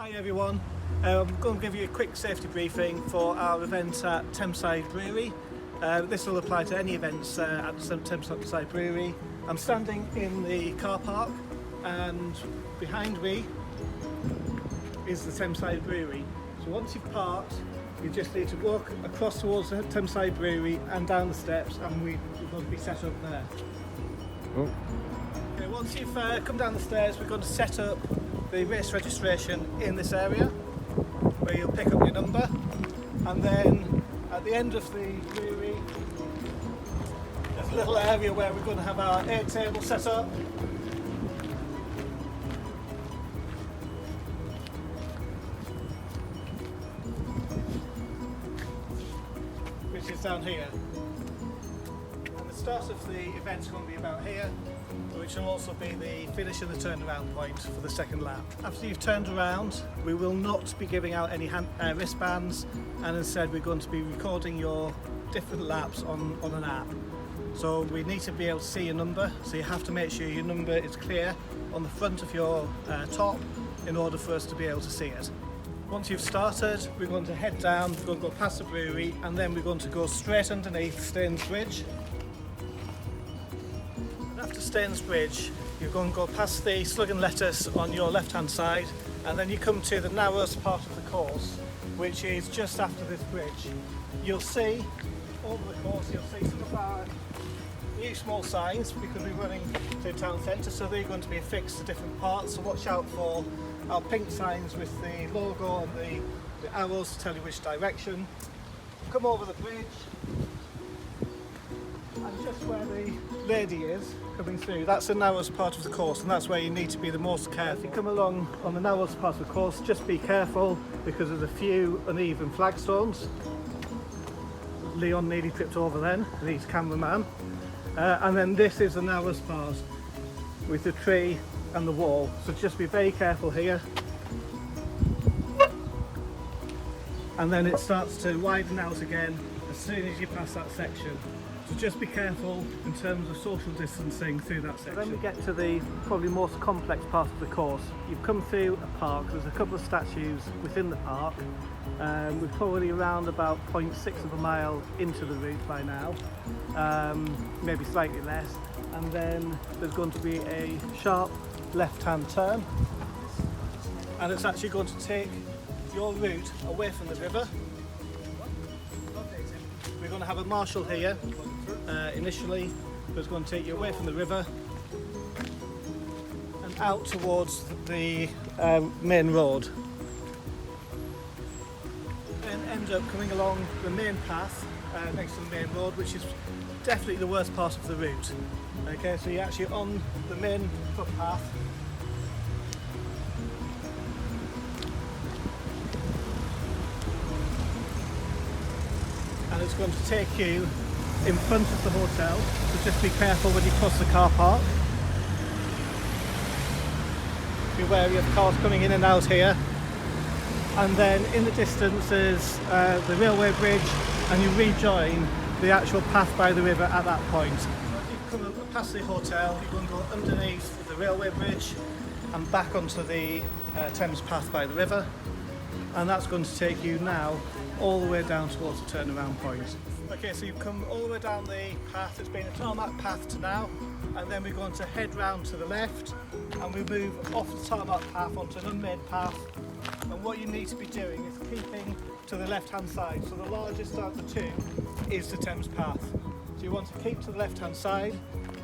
Hi everyone, I'm going to give you a quick safety briefing for our event at Thameside Brewery. This will apply to any events at Thameside Brewery. I'm standing in the car park and behind me is the Thameside Brewery. So once you've parked, you just need to walk across towards the Thameside Brewery and down the steps, and we're going to be set up there. Oh. Okay, once you've come down the stairs, we're going to set up the race registration in this area where you'll pick up your number, and then at the end of the brewery there's a little area where we're going to have our aid table set up. Which is down here. And the start of the event's going to be about here, which will also be the finish of the turnaround point for the second lap. After you've turned around, we will not be giving out any wristbands, and instead we're going to be recording your different laps on an app. So we need to be able to see your number, so you have to make sure your number is clear on the front of your top in order for us to be able to see it. Once you've started, we're going to head down, we're going to go past the brewery, and then we're going to go straight underneath Staines Bridge. After Staines Bridge, you're going to go past the Slug and Lettuce on your left hand side, and then you come to the narrowest part of the course, which is just after this bridge. You'll see over the course, you'll see some of our new small signs, because we're running to the town centre, so they're going to be affixed to different parts, so watch out for our pink signs with the logo and the arrows to tell you which direction. Come over the bridge, and just where the lady is coming through, that's the narrowest part of the course, and that's where you need to be the most careful. If you come along on the narrowest part of the course, just be careful because there's a few uneven flagstones. Leon nearly tripped over then, and he's cameraman. And then this is the narrowest part with the tree and the wall, so just be very careful here. And then it starts to widen out again as soon as you pass that section. So just be careful in terms of social distancing through that section. Then we get to the probably most complex part of the course. You've come through a park, there's a couple of statues within the park. We're probably around about 0.6 of a mile into the route by now, maybe slightly less. And then there's going to be a sharp left-hand turn, and it's actually going to take your route away from the river. We're going to have a marshal here initially, who's going to take you away from the river and out towards the main road. Then end up coming along the main path next to the main road, which is definitely the worst part of the route. Okay, so you're actually on the main footpath. And it's going to take you in front of the hotel, so just be careful when you cross the car park. Be wary of cars coming in and out here. And then in the distance is the railway bridge, and you rejoin the actual path by the river at that point. You come past the hotel, you're going to go underneath the railway bridge and back onto the Thames path by the river, and that's going to take you now all the way down towards the turnaround point. Okay, so you've come all the way down the path. It's been a tarmac path to now, and then we're going to head round to the left, and we move off the tarmac path onto an unmade path. And what you need to be doing is keeping to the left hand side, so the largest of the two is the Thames path. So you want to keep to the left hand side.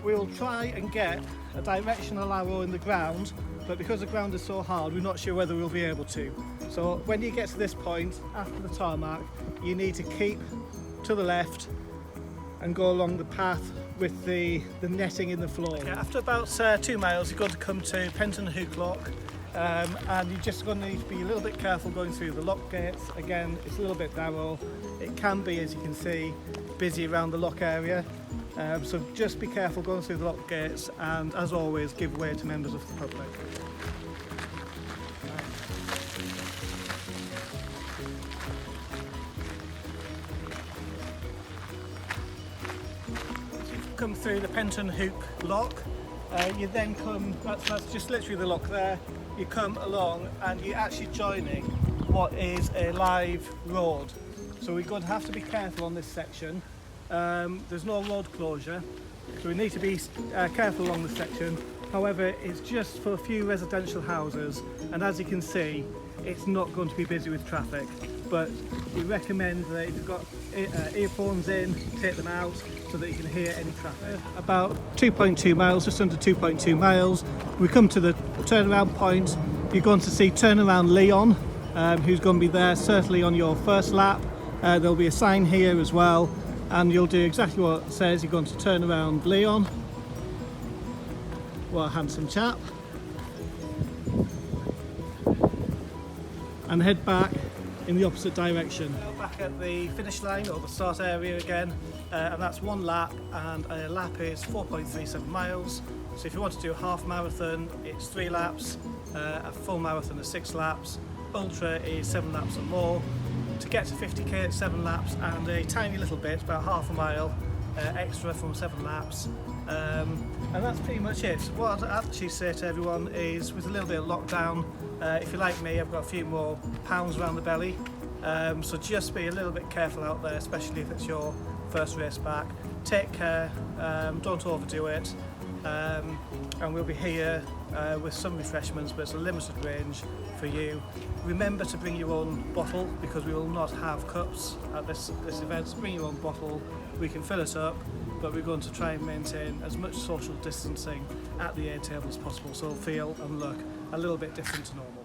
We'll try and get a directional arrow in the ground, but because the ground is so hard, we're not sure whether we'll be able to. So when you get to this point after the tarmac, you need to keep to the left and go along the path with the netting in the floor. Okay, after about 2 miles, you're going to come to Penton Hook Lock, and you're just going to need to be a little bit careful going through the lock gates. Again, it's a little bit narrow. It can be, as you can see, busy around the lock area. So just be careful going through the lock gates, and as always, give way to members of the public. Come through the Penton Hoop lock, you then come, that's just literally the lock there, you come along and you're actually joining what is a live road. So we're going to have to be careful on this section. There's no road closure, so we need to be careful along this section. However, it's just for a few residential houses, and as you can see, it's not going to be busy with traffic. But we recommend that if you've got earphones in, take them out so that you can hear any traffic. About 2.2 miles, just under 2.2 miles, we come to the turnaround point. You're going to see Turnaround Leon, who's going to be there certainly on your first lap. There'll be a sign here as well, and you'll do exactly what it says. You're going to turn around Leon. What a handsome chap. And head back in the opposite direction. Back at the finish line or the start area again, and that's one lap, and a lap is 4.37 miles. So if you want to do a half marathon, it's 3 laps, a full marathon is 6 laps, ultra is 7 laps or more. To get to 50k, it's 7 laps and a tiny little bit, about half a mile extra from 7 laps. And that's pretty much it. What I'd actually say to everyone is, with a little bit of lockdown, if you're like me, I've got a few more pounds around the belly, so just be a little bit careful out there, especially if it's your first race back. Take care, don't overdo it, and we'll be here with some refreshments, but it's a limited range for you. Remember to bring your own bottle, because we will not have cups at this event. So bring your own bottle, we can fill it up, but we're going to try and maintain as much social distancing at the aid table as possible, so it'll feel and look a little bit different to normal.